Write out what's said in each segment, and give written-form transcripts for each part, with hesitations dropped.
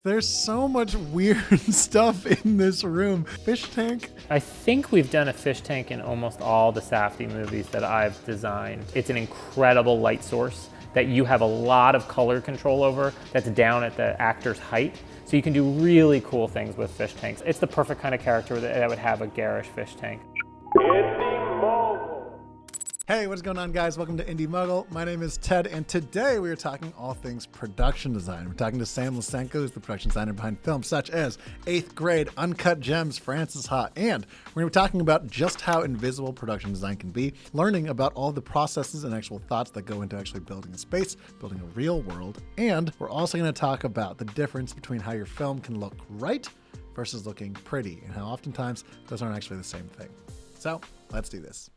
There's so much weird stuff in this room. Fish tank. I think we've done a fish tank in almost all the Safdie movies that I've designed. It's an incredible light source that you have a lot of color control over that's down at the actor's height. So you can do really cool things with fish tanks. It's the perfect kind of character that would have a garish fish tank. Hey, what's going on, guys? Welcome to Indy Mogul. My name is Ted, and today we are talking all things production design. We're talking to Sam Lisenco, who's the production designer behind films such as 8th Grade, Uncut Gems, Francis Ha, and we're going to be talking about just how invisible production design can be, learning about all the processes and actual thoughts that go into actually building a space, building a real world, and we're also going to talk about the difference between how your film can look right versus looking pretty, and how oftentimes those aren't actually the same thing. So, let's do this.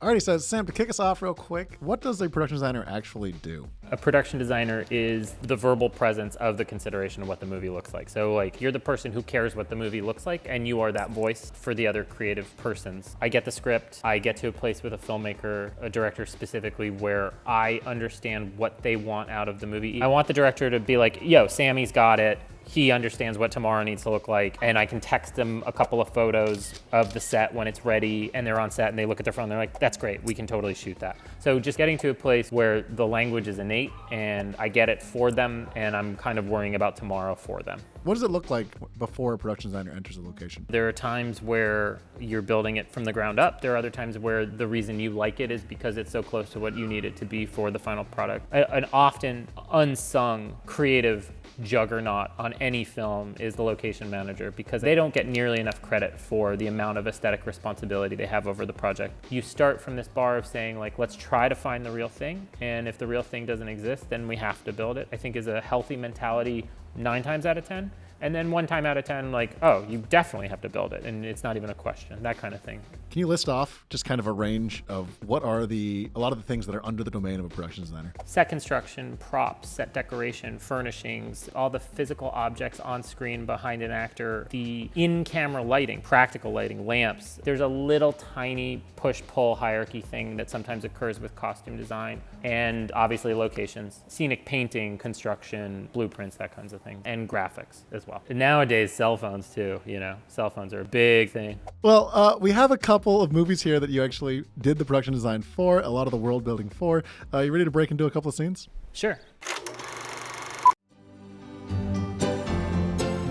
Alrighty, so Sam, to kick us off real quick, what does a production designer actually do? A production designer is the verbal presence of the consideration of what the movie looks like. So like you're the person who cares what the movie looks like, and you are that voice for the other creative persons. I get the script, I get to a place with a filmmaker, a director specifically, where I understand what they want out of the movie. I want the director to be like, yo, Sammy's got it. He understands what tomorrow needs to look like, and I can text them a couple of photos of the set when it's ready, and they're on set and they look at their phone and they're like, that's great, we can totally shoot that. So just getting to a place where the language is innate and I get it for them, and I'm kind of worrying about tomorrow for them. What does it look like before a production designer enters a location? There are times where you're building it from the ground up. There are other times where the reason you like it is because it's so close to what you need it to be for the final product. An often unsung creative juggernaut on any film is the location manager, because they don't get nearly enough credit for the amount of aesthetic responsibility they have over the project. You start from this bar of saying, like, let's try to find the real thing, and if the real thing doesn't exist, then we have to build it. I think is a healthy mentality 9 times out of 10. And then 1 time out of 10, like, oh, you definitely have to build it, and it's not even a question, that kind of thing. Can you list off just kind of a range of what are a lot of the things that are under the domain of a production designer? Set construction, props, set decoration, furnishings, all the physical objects on screen behind an actor, the in-camera lighting, practical lighting, lamps. There's a little tiny push-pull hierarchy thing that sometimes occurs with costume design, and obviously locations, scenic painting, construction, blueprints, that kinds of thing, and graphics as well. And nowadays, cell phones too, cell phones are a big thing. Well, we have a couple of movies here that you actually did the production design for, a lot of the world building for. You ready to break into a couple of scenes? Sure.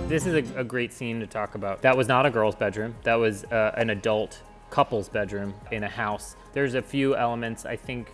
This is a great scene to talk about. That was not a girl's bedroom. That was an adult couple's bedroom in a house. There's a few elements, I think,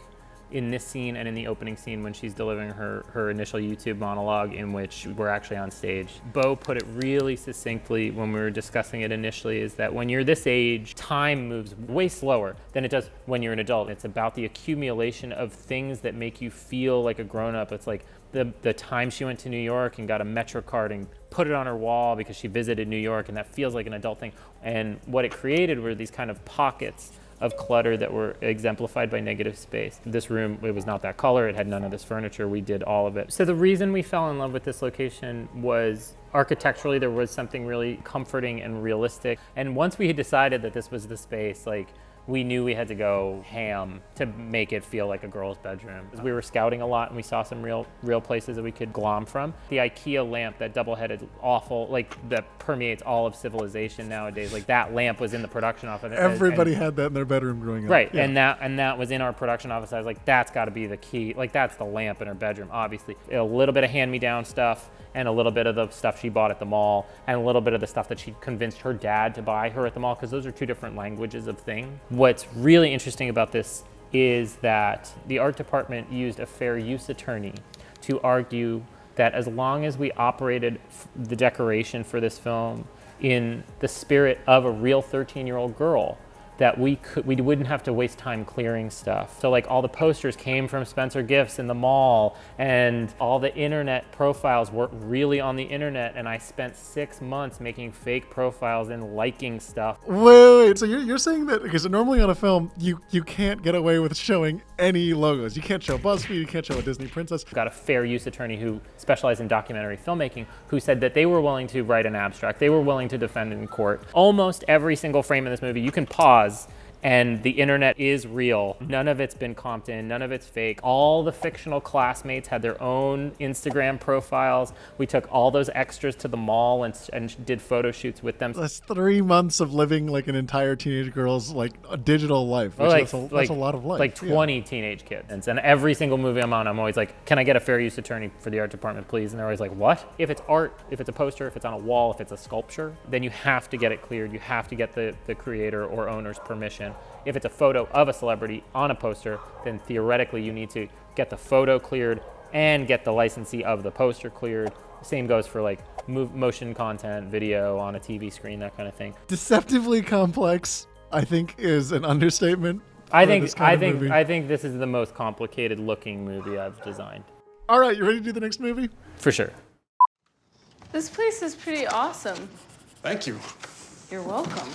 in this scene and in the opening scene when she's delivering her initial YouTube monologue, in which we're actually on stage. Bo put it really succinctly when we were discussing it initially, is that when you're this age, time moves way slower than it does when you're an adult. It's about the accumulation of things that make you feel like a grown-up. It's like the time she went to New York and got a Metro card and put it on her wall because she visited New York, and that feels like an adult thing. And what it created were these kind of pockets of clutter that were exemplified by negative space. This room, it was not that color, it had none of this furniture, we did all of it. So the reason we fell in love with this location was architecturally there was something really comforting and realistic. And once we had decided that this was the space, like, we knew we had to go ham to make it feel like a girl's bedroom. We were scouting a lot and we saw some real places that we could glom from. The IKEA lamp, that double-headed awful, like, that permeates all of civilization nowadays, like, that lamp was in the production office. Everybody had that in their bedroom growing up. Right, yeah. and that was in our production office. I was like, that's gotta be the key. Like, that's the lamp in her bedroom, obviously. A little bit of hand-me-down stuff, and a little bit of the stuff she bought at the mall, and a little bit of the stuff that she convinced her dad to buy her at the mall, because those are 2 different languages of thing. What's really interesting about this is that the art department used a fair use attorney to argue that as long as we operated the decoration for this film in the spirit of a real 13-year-old girl, that we wouldn't have to waste time clearing stuff. So like all the posters came from Spencer Gifts in the mall, and all the internet profiles were really on the internet, and I spent 6 months making fake profiles and liking stuff. Wait, so you're saying that, because normally on a film, you can't get away with showing any logos. You can't show BuzzFeed, you can't show a Disney princess. Got a fair use attorney who specialized in documentary filmmaking, who said that they were willing to write an abstract, they were willing to defend in court. Almost every single frame in this movie, you can pause And the internet is real. None of it's been comped in, none of it's fake. All the fictional classmates had their own Instagram profiles. We took all those extras to the mall and did photo shoots with them. That's 3 months of living like an entire teenage girl's like a digital life. Which that's a lot of life. Like 20 teenage kids. And every single movie I'm on, I'm always like, can I get a fair use attorney for the art department, please? And they're always like, what? If it's art, if it's a poster, if it's on a wall, if it's a sculpture, then you have to get it cleared. You have to get the creator or owner's permission. If it's a photo of a celebrity on a poster, then theoretically you need to get the photo cleared and get the licensee of the poster cleared. Same goes for like motion content, video on a TV screen, that kind of thing. Deceptively complex, I think, is an understatement. I think this is the most complicated looking movie I've designed. All right, you ready to do the next movie? For sure. This place is pretty awesome. Thank you. You're welcome.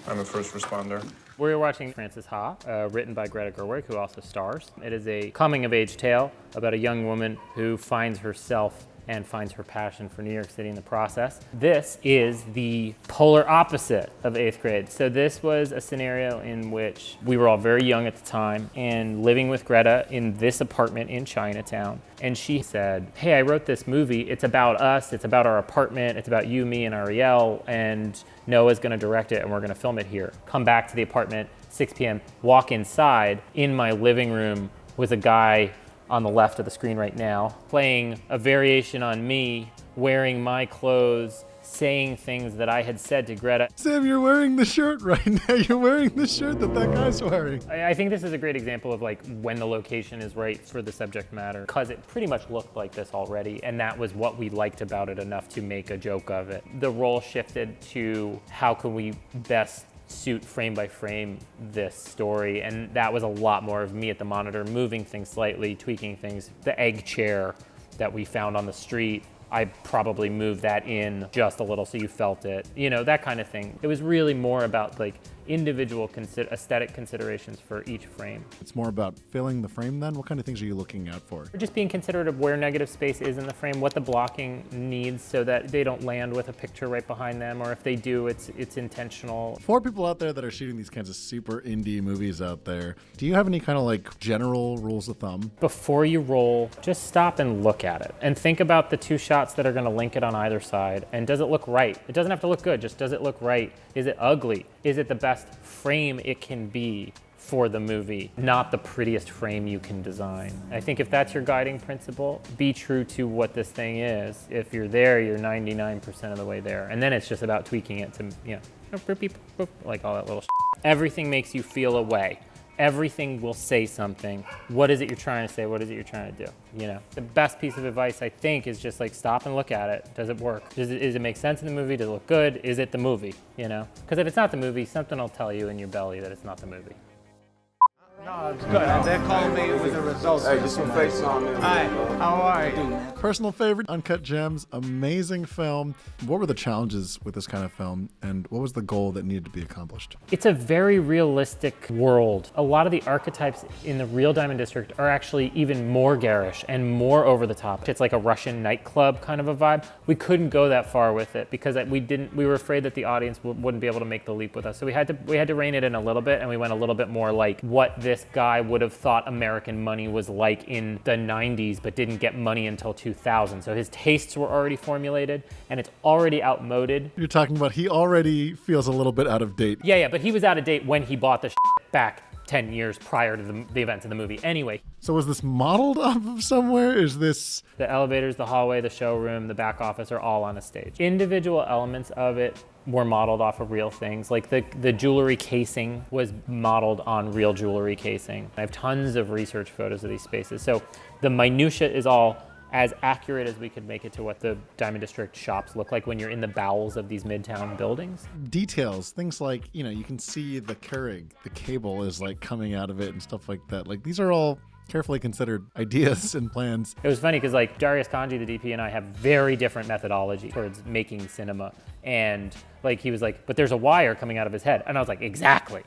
I'm a first responder. We're watching Frances Ha, written by Greta Gerwig, who also stars. It is a coming-of-age tale about a young woman who finds herself and finds her passion for New York City in the process. This is the polar opposite of 8th grade. So this was a scenario in which we were all very young at the time and living with Greta in this apartment in Chinatown. And she said, hey, I wrote this movie. It's about us. It's about our apartment. It's about you, me, and Ariel. And Noah's gonna direct it and we're gonna film it here. Come back to the apartment, 6 p.m., walk inside. In my living room was a guy on the left of the screen right now, playing a variation on me, wearing my clothes, saying things that I had said to Greta. Sam, you're wearing the shirt right now. You're wearing the shirt that guy's wearing. I think this is a great example of like when the location is right for the subject matter, because it pretty much looked like this already, and that was what we liked about it enough to make a joke of it. The role shifted to how can we best suit frame by frame this story, and that was a lot more of me at the monitor, moving things slightly, tweaking things. The egg chair that we found on the street, I probably moved that in just a little so you felt it, you know, that kind of thing. It was really more about like individual aesthetic considerations for each frame. It's more about filling the frame then? What kind of things are you looking out for? Just being considerate of where negative space is in the frame, what the blocking needs so that they don't land with a picture right behind them, or if they do, it's intentional. For people out there that are shooting these kinds of super indie movies out there, do you have any kind of like general rules of thumb? Before you roll, just stop and look at it and think about the 2 shots that are gonna link it on either side. And does it look right? It doesn't have to look good, just does it look right? Is it ugly? Is it the best frame it can be for the movie, not the prettiest frame you can design? I think if that's your guiding principle, be true to what this thing is. If you're there, you're 99% of the way there. And then it's just about tweaking it to, you know, boop, beep, boop, like all that little shit. Everything makes you feel a way. Everything will say something. What is it you're trying to say? What is it you're trying to do? You know, the best piece of advice I think is just like stop and look at it. Does it work? Does it make sense in the movie? Does it look good? Is it the movie? You know, because if it's not the movie, something will tell you in your belly that it's not the movie. No, it's good. They're calling me with the results. Hey, just some face on there. Hi, how are you? Personal favorite, Uncut Gems, amazing film. What were the challenges with this kind of film, and what was the goal that needed to be accomplished? It's a very realistic world. A lot of the archetypes in the real Diamond District are actually even more garish and more over the top. It's like a Russian nightclub kind of a vibe. We couldn't go that far with it because we were afraid that the audience wouldn't be able to make the leap with us. So we had to rein it in a little bit, and we went a little bit more like what this guy would have thought American money was like in the 90s, but didn't get money until 2000. So his tastes were already formulated, and it's already outmoded. You're talking about he already feels a little bit out of date. Yeah, but he was out of date when he bought the back 10 years prior to the events of the movie. Anyway. So was this modeled off of somewhere? Is this... The elevators, the hallway, the showroom, the back office are all on a stage. Individual elements of it were modeled off of real things. Like the jewelry casing was modeled on real jewelry casing. I have tons of research photos of these spaces. So the minutia is all as accurate as we could make it to what the Diamond District shops look like when you're in the bowels of these midtown buildings. Details, things like, you know, you can see the Keurig, the cable is like coming out of it and stuff like that. Like these are all carefully considered ideas and plans. It was funny because like Darius Kanji, the DP, and I have very different methodology towards making cinema. And like he was like, but there's a wire coming out of his head. And I was like, exactly.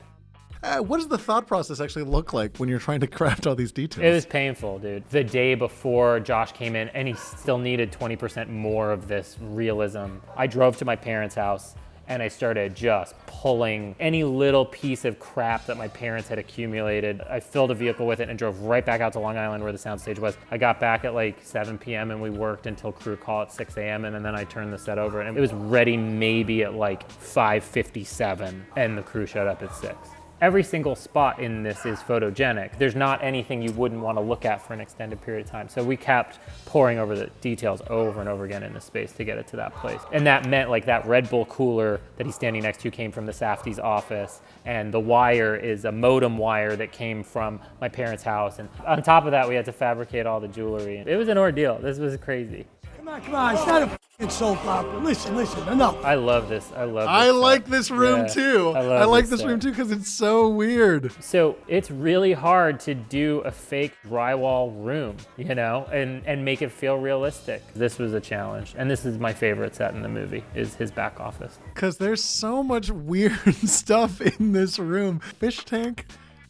What does the thought process actually look like when you're trying to craft all these details? It was painful, dude. The day before Josh came in, and he still needed 20% more of this realism. I drove to my parents' house and I started just pulling any little piece of crap that my parents had accumulated. I filled a vehicle with it and drove right back out to Long Island where the soundstage was. I got back at like 7 p.m. and we worked until crew call at 6 a.m. and then I turned the set over and it was ready maybe at like 5:57 and the crew showed up at 6. Every single spot in this is photogenic. There's not anything you wouldn't want to look at for an extended period of time. So we kept pouring over the details over and over again in the space to get it to that place. And that meant like that Red Bull cooler that he's standing next to came from the Safdie's office. And the wire is a modem wire that came from my parents' house. And on top of that, we had to fabricate all the jewelry. It was an ordeal. This was crazy. Come on, it's not a f***ing soap opera. Listen, enough. I love this. I like this room too. I like this room too because it's so weird. So it's really hard to do a fake drywall room, you know, and make it feel realistic. This was a challenge. And this is my favorite set in the movie, is his back office. Because there's so much weird stuff in this room. Fish tank.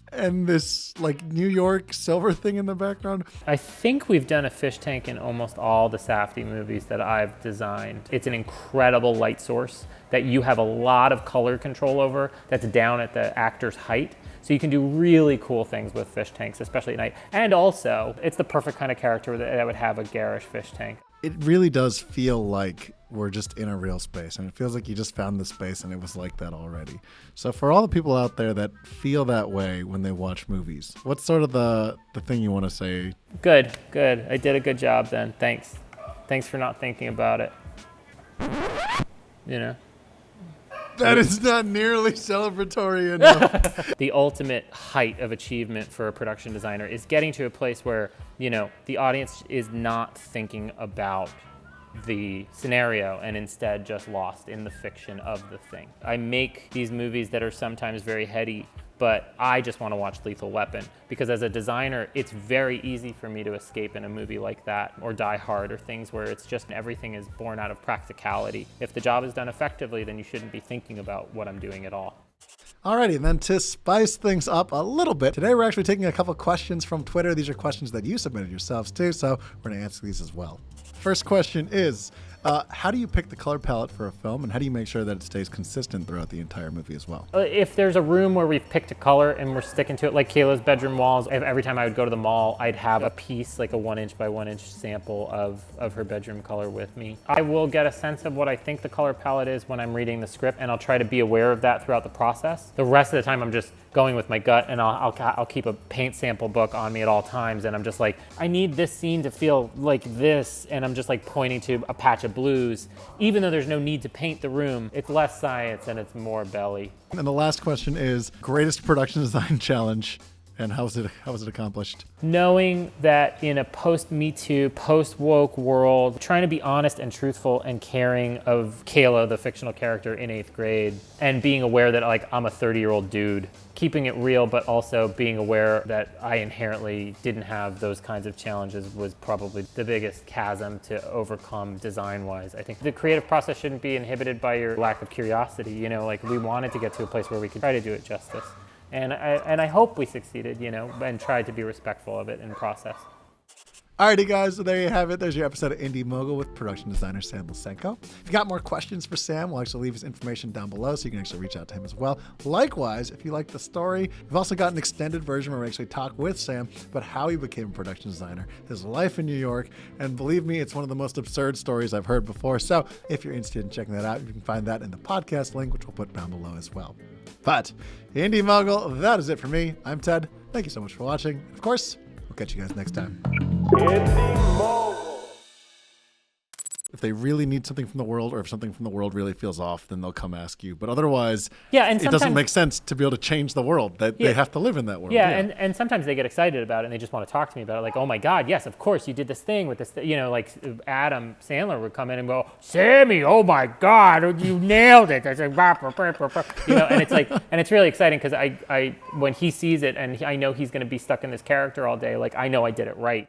And this like New York silver thing in the background. I think we've done a fish tank in almost all the Safdie movies that I've designed. It's an incredible light source that you have a lot of color control over that's down at the actor's height. So you can do really cool things with fish tanks, especially at night. And also, it's the perfect kind of character that would have a garish fish tank. It really does feel like we're just in a real space, and it feels like you just found the space and it was like that already. So for all the people out there that feel that way when they watch movies, what's sort of the thing you want to say? Good. I did a good job then. Thanks for not thinking about it. You know? That is not nearly celebratory enough. The ultimate height of achievement for a production designer is getting to a place where, you know, the audience is not thinking about the scenario and instead just lost in the fiction of the thing. I make these movies that are sometimes very heady, but I just want to watch Lethal Weapon because as a designer, it's very easy for me to escape in a movie like that or Die Hard or things where it's just everything is born out of practicality. If the job is done effectively, then you shouldn't be thinking about what I'm doing at all. Alrighty, and then to spice things up a little bit, today we're actually taking a couple questions from Twitter. These are questions that you submitted yourselves too, so we're going to answer these as well. First question is, how do you pick the color palette for a film, and how do you make sure that it stays consistent throughout the entire movie as well? If there's a room where we've picked a color and we're sticking to it, like Kayla's bedroom walls, every time I would go to the mall, I'd have a piece, like a 1" by 1" sample of her bedroom color with me. I will get a sense of what I think the color palette is when I'm reading the script, and I'll try to be aware of that throughout the process. The rest of the time, I'm just going with my gut, and I'll keep a paint sample book on me at all times, and I'm just like, I need this scene to feel like this, and I'm just like pointing to a patch of blues, even though there's no need to paint the room. It's less science and it's more belly. And the last question is, greatest production design challenge, and how was it accomplished? Knowing that in a post-Me Too, post-woke world, trying to be honest and truthful and caring of Kayla, the fictional character in 8th grade, and being aware that like I'm a 30-year-old dude, keeping it real, but also being aware that I inherently didn't have those kinds of challenges was probably the biggest chasm to overcome design-wise. I think the creative process shouldn't be inhibited by your lack of curiosity. You know, like we wanted to get to a place where we could try to do it justice. And I hope we succeeded, you know, and tried to be respectful of it in the process. Alrighty, guys, so there you have it. There's your episode of Indy Mogul with production designer Sam Lisenco. If you got more questions for Sam, we'll actually leave his information down below so you can actually reach out to him as well. Likewise, if you like the story, we've also got an extended version where we actually talk with Sam about how he became a production designer, his life in New York, and believe me, it's one of the most absurd stories I've heard before. So if you're interested in checking that out, you can find that in the podcast link, which we'll put down below as well. But Indy Mogul, that is it for me. I'm Ted. Thank you so much for watching. Of course, we'll catch you guys next time. If they really need something from the world, or if something from the world really feels off, then they'll come ask you. But otherwise, and it doesn't make sense to be able to change the world. They have to live in that world. And sometimes they get excited about it and they just want to talk to me about it. Like, oh my God, yes, of course, you did this thing with this, you know, like Adam Sandler would come in and go, Sammy, oh my God, you nailed it. I said, you know, and it's like, and it's really exciting because I when he sees it and I know he's going to be stuck in this character all day, like I know I did it right.